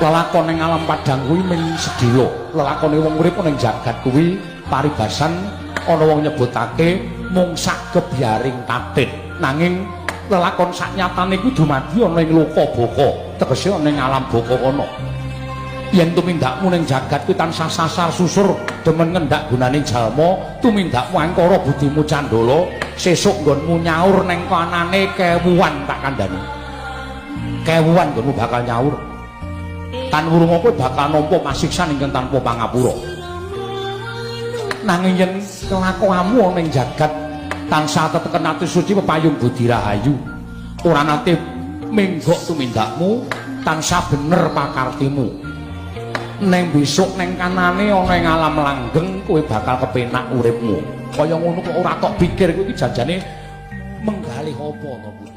lelakon ning alam padang kuwi ming sedhela lelakone wong urip ning jagat kuwi paribasan ana wong nyebutake mung sak gebyaring tatit nanging lelakon saknyatane kuwi dumadi ana ing loka baka tegese ana ing alam baka kono yen tumindakmu ning jagat kuwi tansah sasar susur demen ngendak gunane jalma tumindakmu angkara budimu candala sesuk nggonmu nyaur ning kanane kewuhan tak kandhani kewuhan nggonmu bakal nyaur tan wurung kowe bakal nampa pasiksan ingkang tanpa pangapura nanging yen kelakuanmu ning jagat tansah teteken ati suci pepayung budi rahayu ora nate menggok tumindakmu tansah bener pakartimu neng besok neng kanane ana ing alam langgeng kowe bakal kepenak uripmu kaya ngono kok ora tok pikir kowe iki janjane menggalih apa to